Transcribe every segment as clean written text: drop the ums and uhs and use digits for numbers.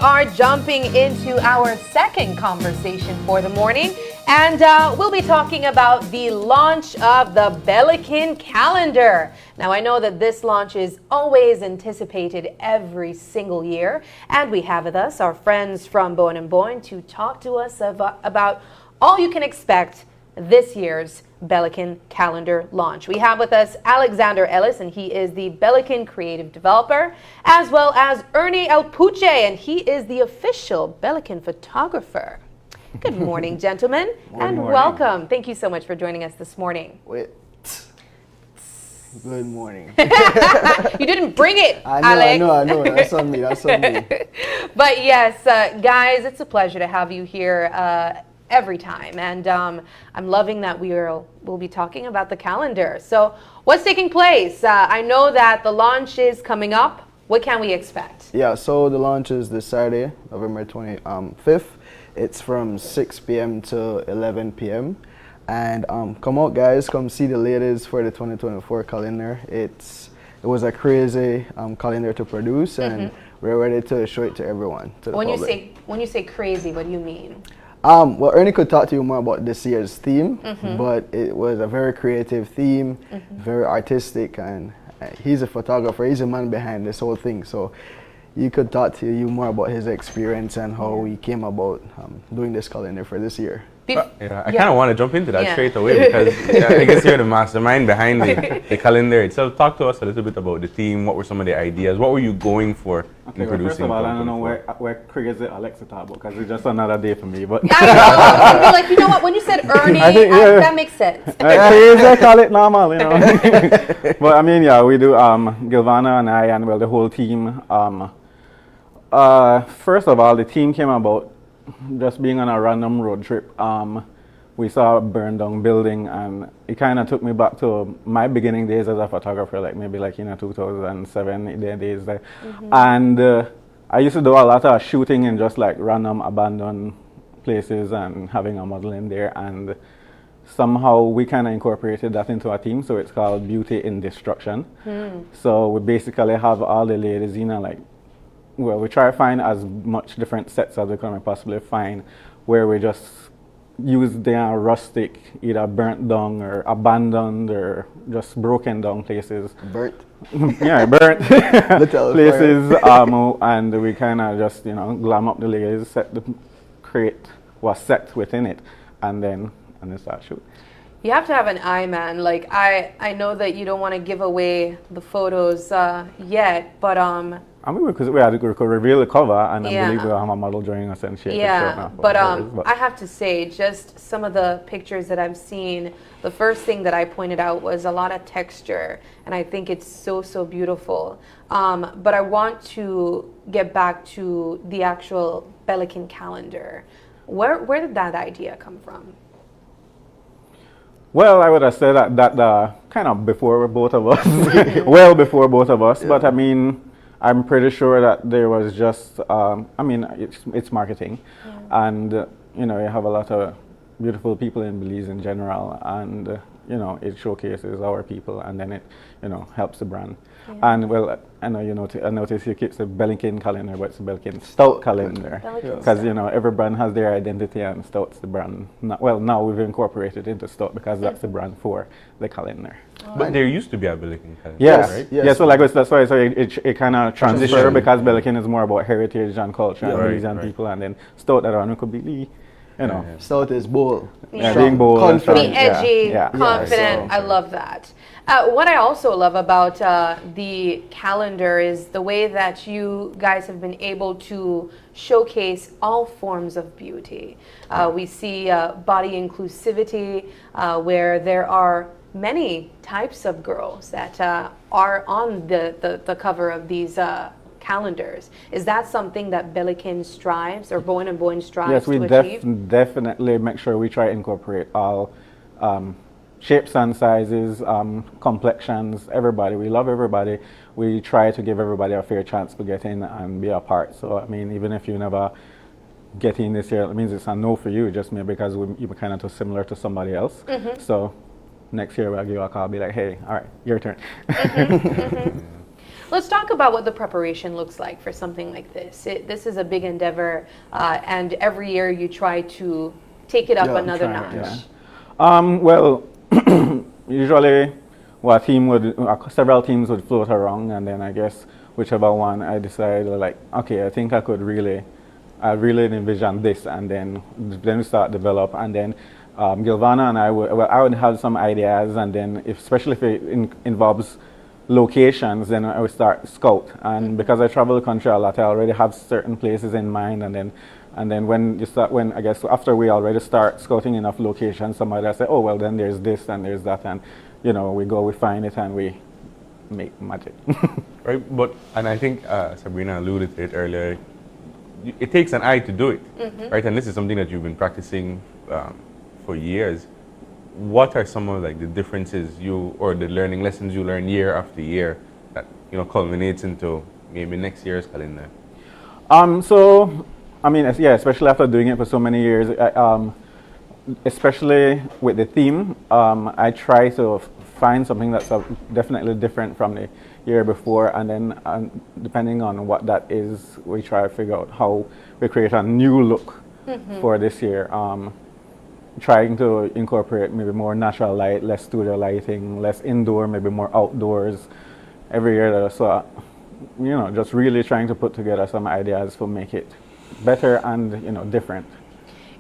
are jumping into our second conversation for the morning, and we'll be talking about the launch of the Belikin Calendar. Now, I know that this launch is always anticipated every single year, and we have with us our friends from Bowen & Bowen to talk to us about all you can expect this year's Belikin Calendar Launch. We have with us Alexander Ellis, and he is the Belikin creative developer, as well as Ernie Alpuche, and he is the official Belikin photographer. Good morning, gentlemen, and welcome. Thank you so much for joining us this morning. Good morning. You didn't bring it, Alex. I know. That's on me. But yes, guys, it's a pleasure to have you here every time, and I'm loving that we'll be talking about the calendar. So what's taking place? I know that the launch is coming up. What can we expect? Yeah, so the launch is this Saturday, November 25th. It's from 6 p.m. to 11 p.m. And come out, guys. Come see the latest for the 2024 calendar. It was a crazy calendar to produce, and we're ready to show it to everyone. When you say crazy, what do you mean? Well, Ernie could talk to you more about this year's theme, but it was a very creative theme, very artistic, and he's a photographer. He's the man behind this whole thing, so he could talk to you more about his experience and how he came about doing this calendar for this year. I kind of want to jump into that straight away because I guess you're the mastermind behind the calendar itself. Talk to us a little bit about the theme. What were some of the ideas? What were you going for in producing? First of all, I don't know where Craig Alex to talk about because it's just another day for me. But I feel like, you know what? When you said Ernie, that makes sense. Crazy, call it normal, you know. But I mean, yeah, we do. Gilvana and I, and well, the whole team. First of all, the team came about just being on a random road trip. We saw a burned down building, and it kind of took me back to my beginning days as a photographer, like maybe 2007 days there. And I used to do a lot of shooting in just like random abandoned places and having a model in there, and somehow we kind of incorporated that into our team, so it's called Beauty in Destruction. So we basically have all the ladies, we try to find as much different sets as we can possibly find, where we just use their rustic, either burnt down or abandoned or just broken down places. Burnt? Yeah, burnt places, and we kind of just, glam up the layers, create what's set within it, and then start shooting. You have to have an eye, man. Like, I know that you don't want to give away the photos yet, but I mean, because we could reveal the cover, and I believe we'll have a model joining us and share the but I have to say, just some of the pictures that I've seen, the first thing that I pointed out was a lot of texture, and I think it's so beautiful. But I want to get back to the actual Belikin calendar. Where did that idea come from? Well, I would have said that kind of before both of us, well before both of us. Yeah. But I mean, I'm pretty sure that there was just, it's marketing. Yeah. And, you have a lot of beautiful people in Belize in general. And, it showcases our people, and then it, helps the brand. Yeah. And, well, I know I notice you keep the Belikin calendar, but it's a Belikin Stout calendar. Because, every brand has their identity, and Stout's the brand. Now we've incorporated into Stout because that's the brand for the calendar. But there used to be a Belikin calendar, yes, right? Yes. Yeah, so that's why it kind of transitioned because Belikin is more about heritage and culture and Belizean people, and then Stout that one could be, Stout is bold. Yeah, being bold. Confident. Be edgy, confident. I love that. What I also love about the calendar is the way that you guys have been able to showcase all forms of beauty. We see body inclusivity, where there are many types of girls that are on the cover of these calendars. Is that something that Belikin strives, or Bowen & Bowen strives to achieve? Yes, we definitely make sure we try to incorporate all shapes and sizes, complexions, everybody. We love everybody. We try to give everybody a fair chance to get in and be a part. So, I mean, even if you never get in this year, it means it's a no for you, just maybe because you're kind of too similar to somebody else. So next year we'll give you a call, be like, hey, all right, your turn. Let's talk about what the preparation looks like for something like this. This is a big endeavor, and every year you try to take it up another notch. Well, usually several teams would float around, and then I guess whichever one I decide, like, okay, I think I really envision this, and then we start develop, and then Gilvana and I would have some ideas, and then especially if it involves locations, then I would start scout. And because I travel the country a lot, I already have certain places in mind, and then when I guess after we already start scouting enough locations, somebody will say, oh well, then there's this and there's that, and we find it and we make magic. Right, and I think Sabrina alluded to it earlier. It takes an eye to do it, right? And this is something that you've been practicing for years. What are some of like the differences or the learning lessons you learn year after year that culminates into maybe next year's calendar? So I mean, yeah, especially after doing it for so many years, especially with the theme, I try to find something that's definitely different from the year before, and then depending on what that is, we try to figure out how we create a new look for this year. Trying to incorporate maybe more natural light, less studio lighting, less indoor, maybe more outdoors every year. So, just really trying to put together some ideas to make it better and, different.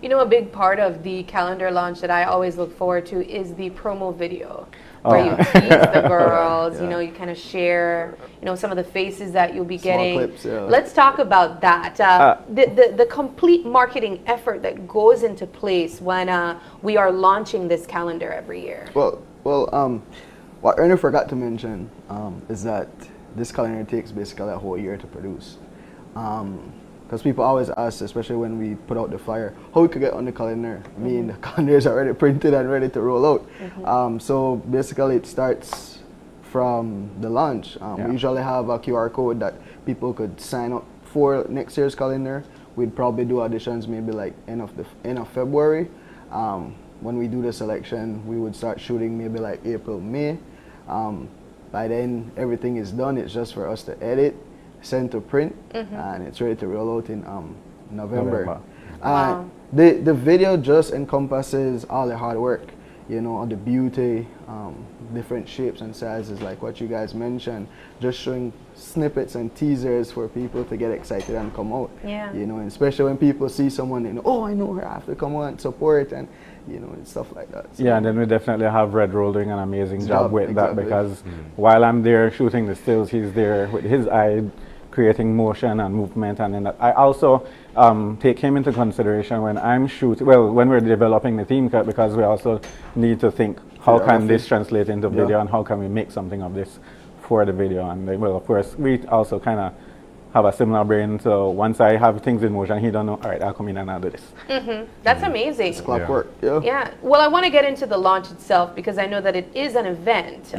A big part of the calendar launch that I always look forward to is the promo video, where you tease the girls, you kind of share, some of the faces that you'll be getting. Clips, yeah. Let's talk about that. The complete marketing effort that goes into place when we are launching this calendar every year. Well, what Ernie forgot to mention is that this calendar takes basically a whole year to produce. Because people always ask, especially when we put out the flyer, how we could get on the calendar. I mean, the calendar is already printed and ready to roll out. So basically it starts from the launch. We usually have a QR code that people could sign up for next year's calendar. We'd probably do auditions maybe like end of February. When we do the selection, we would start shooting maybe like April, May. By then everything is done. It's just for us to edit, sent to print, and it's ready to roll out in November. Wow. The video just encompasses all the hard work, the beauty, different shapes and sizes like what you guys mentioned, just showing snippets and teasers for people to get excited and come out. And especially when people see someone, oh, I know her, I have to come out and support, and and stuff like that. So and then we definitely have Red Roll doing an amazing job with that, because while I'm there shooting the stills, he's there with his eye creating motion and movement, and then I also take him into consideration when I'm shooting, when we're developing the theme, because we also need to think, how can this translate into video, and how can we make something of this for the video. And then, of course, we also kind of have a similar brain, so once I have things in motion, he don't know, all right, I'll come in and I'll do this. That's amazing. It's clockwork. Yeah. Well, I want to get into the launch itself, because I know that it is an event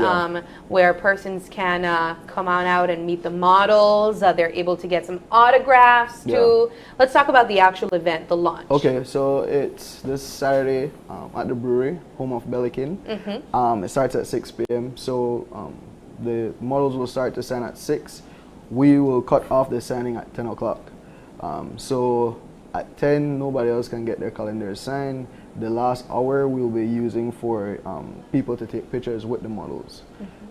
where persons can come on out and meet the models. They're able to get some autographs too. Let's talk about the actual event, the launch. Okay, so it's this Saturday at the brewery, home of Belikin. It starts at 6 p.m. So the models will start to sign at 6. We will cut off the signing at 10 o'clock. So at 10, nobody else can get their calendars signed. The last hour we'll be using for people to take pictures with the models.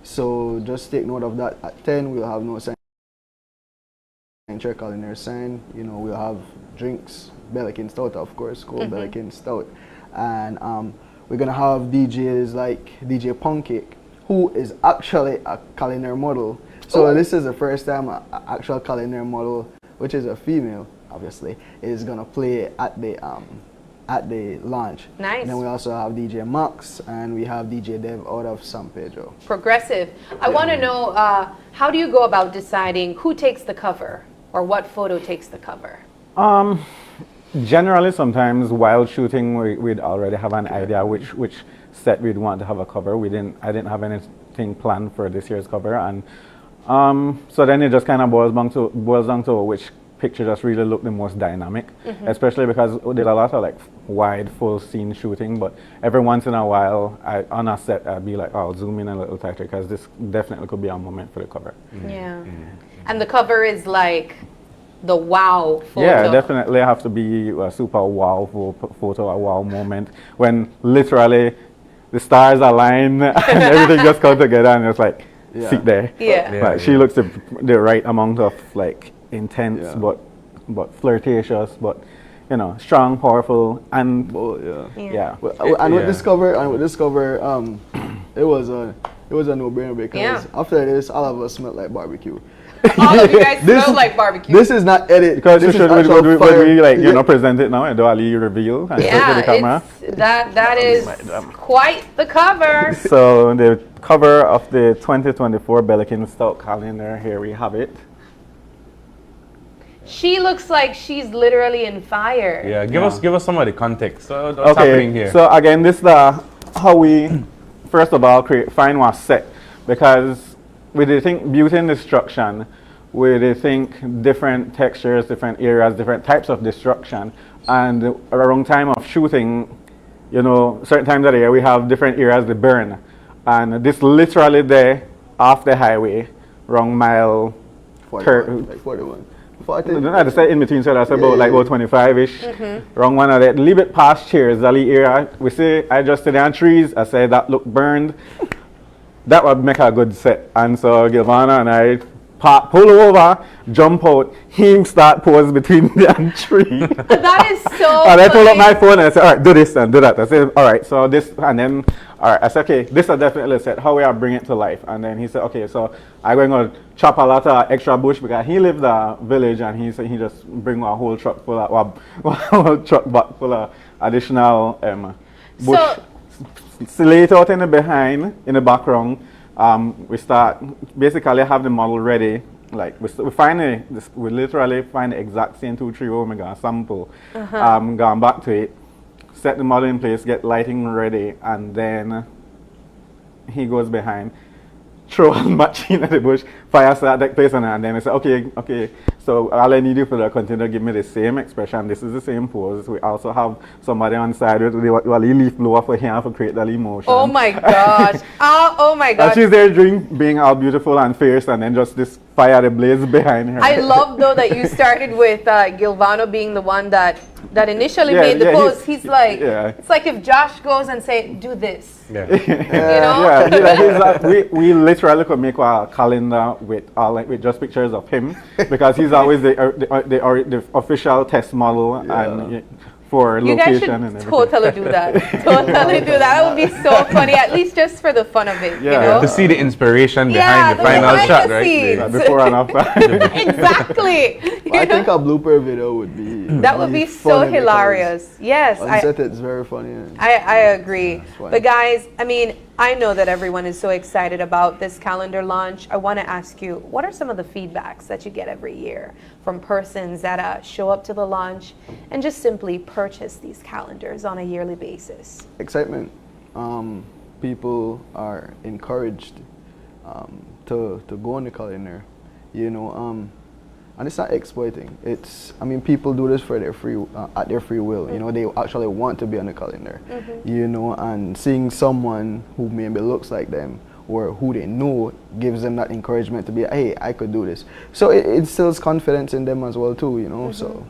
So just take note of that. At 10, we'll have no sign. Your calendar signed. We'll have drinks, Belikin Stout, of course, cold Belikin Stout. And we're going to have DJs like DJ Punkcake, who is actually a calendar model. So this is the first time an actual calendar model, which is a female, obviously, is gonna play at the launch. Nice. And then we also have DJ Max, and we have DJ Dev out of San Pedro. Progressive. I want to know, how do you go about deciding who takes the cover, or what photo takes the cover? Generally, sometimes while shooting, we'd already have an idea which set we'd want to have a cover. I didn't have anything planned for this year's cover, and so then it just kind of boils down to which picture just really looked the most dynamic, especially because we did a lot of like wide full scene shooting, but every once in a while on a set I'd be like, oh, I'll zoom in a little tighter because this definitely could be a moment for the cover. Yeah. And the cover is like the wow photo. Yeah, definitely have to be a super wow photo, a wow moment when literally the stars align and everything just comes together and it's like, sit there. Yeah. Like, she looks the right amount of like intense but flirtatious, but you know, strong, powerful, and With this cover, it was a no-brainer because after this, all of us smelled like barbecue. All of you guys smell like barbecue. This is not edit because this when we like you know present it now and do a little reveal and show it to the camera. That is quite the cover. So the cover of the 2024 Belikin Stout Calendar, here we have it. She looks like she's literally in fire. Yeah, give us some of the context. So what's happening here? So again, this is how we first of all find what's set, because we did think beauty and destruction, we did think different textures, different areas, different types of destruction, and around time of shooting, you know, certain times of the year we have different areas to burn, and this literally there off the highway, wrong mile 41. I say in between, so that's about 25-ish. Wrong one of that. Leave it past Cheers, Zali area. We say I just sit down trees. I say that look burned. That would make a good set. And so Gilvana and I pull over, jump out, him start pose between the tree. That is so And I pull up funny. my phone and I say, all right, do this and do that. I say, all right, so this, and then, all right, I said, okay, this is definitely a set. How we are bring it to life? And then he said, okay, so I'm going to chop a lot of extra bush because he lived the village and he said he just bring a whole truck full of, full of additional bush. So lay it out in the behind, in the background. We start basically have the model ready. Like we literally find the exact same 2-3 row we're gonna sample. Going back to it, set the model in place, get lighting ready, and then he goes behind, throw a machine at the bush, fire start that place, and then I say, okay. So all I need you for to continue to give me the same expression. This is the same pose. We also have somebody on the side with the leaf blower for him to create that emotion. Oh my gosh. Oh my gosh. And she's there being all beautiful and fierce, and then just this fire the blaze behind her. I love though that you started with Gilvano being the one that initially made the pose. He's like, it's like if Josh goes and say, do this. Yeah. You know? We literally could make a calendar with just pictures of him because he's always the official test model and for you location guys should and everything. totally do that. Totally do that. That would be so funny, at least just for the fun of it. You know? To see the inspiration behind the final shot, right? Before and after. Exactly. I think a blooper video would be That would be so funny hilarious. Yes, on set it's very funny. I agree. But guys, I mean, I know that everyone is so excited about this calendar launch. I want to ask you, what are some of the feedbacks that you get every year from persons that show up to the launch and just simply purchase these calendars on a yearly basis? Excitement. People are encouraged to go on the calendar, you know, and it's not exploiting. People do this for their at their free will. You know, they actually want to be on the calendar. You know, and seeing someone who maybe looks like them or who they know gives them that encouragement to be, hey, I could do this. So it instills confidence in them as well too. You know, so.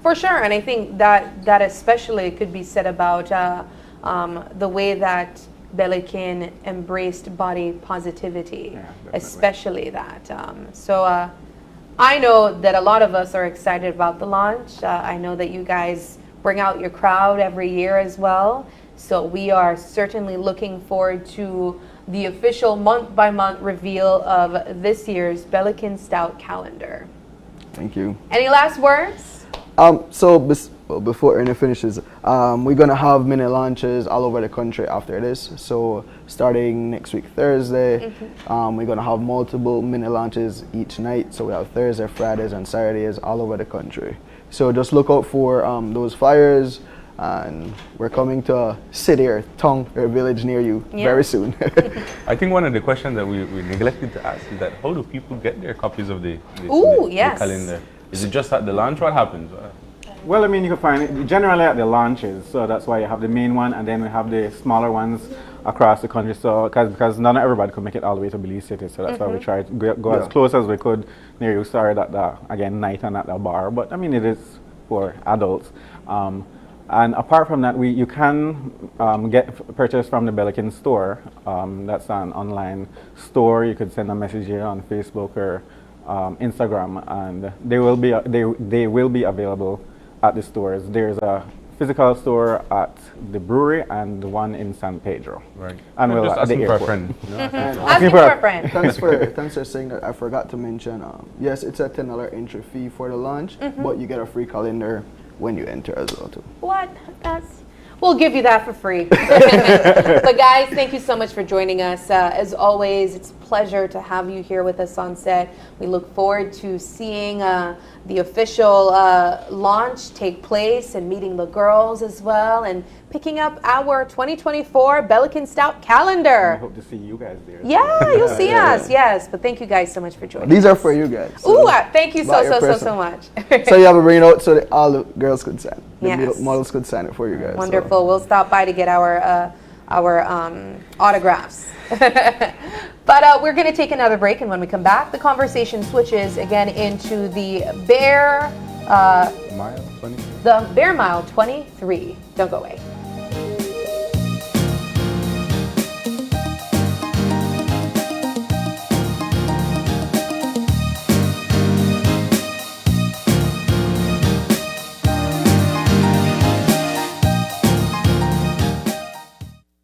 For sure, and I think that especially could be said about the way that Belikin embraced body positivity, especially that. I know that a lot of us are excited about the launch. I know that you guys bring out your crowd every year as well. So we are certainly looking forward to the official month-by-month reveal of this year's Belikin Stout Calendar. Thank you. Any last words? Before Ernie finishes, we're gonna have mini launches all over the country after this. So starting next week Thursday, we're gonna have multiple mini launches each night. So we have Thursday, Fridays, and Saturdays all over the country. So just look out for those flyers, and we're coming to a city or town or village near you very soon. I think one of the questions that we neglected to ask is that how do people get their copies of the Yes. calendar? Is it just at the launch? What happens? Well, I mean, you can find it generally at the launches, so that's why you have the main one, and then we have the smaller ones across the country. So, because not everybody could make it all the way to Belize City, so that's why we try to go as close as we could near you. Sorry that the again night and at the bar, but I mean it is for adults. And apart from that, you can purchase from the Belikin store. That's an online store. You could send a message here on Facebook or Instagram, and they will be available at the stores. There's a physical store at the brewery and one in San Pedro. Right. And we'll just at the asking for a airport. friend. Asking for a friend. Thanks for saying that. I forgot to mention, yes, it's a $10 entry fee for the launch, but you get a free calendar when you enter as well too. What? We'll give you that for free. But guys, thank you so much for joining us. As always, it's a pleasure to have you here with us on set. We look forward to seeing the official launch take place and meeting the girls as well and picking up our 2024 Belikin Stout Calendar. I hope to see you guys there. Yeah, you'll see us. Yes, but thank you guys so much for joining These us. are for you guys. Ooh, thank you Not your so person. much. So you have to bring it out so that all the girls could sign. The Yes. models could sign it for you guys. so. Wonderful. We'll stop by to get our autographs. But we're going to take another break, and when we come back, the conversation switches again into the Bear Mile 20. the Bear Mile 23. Don't go away.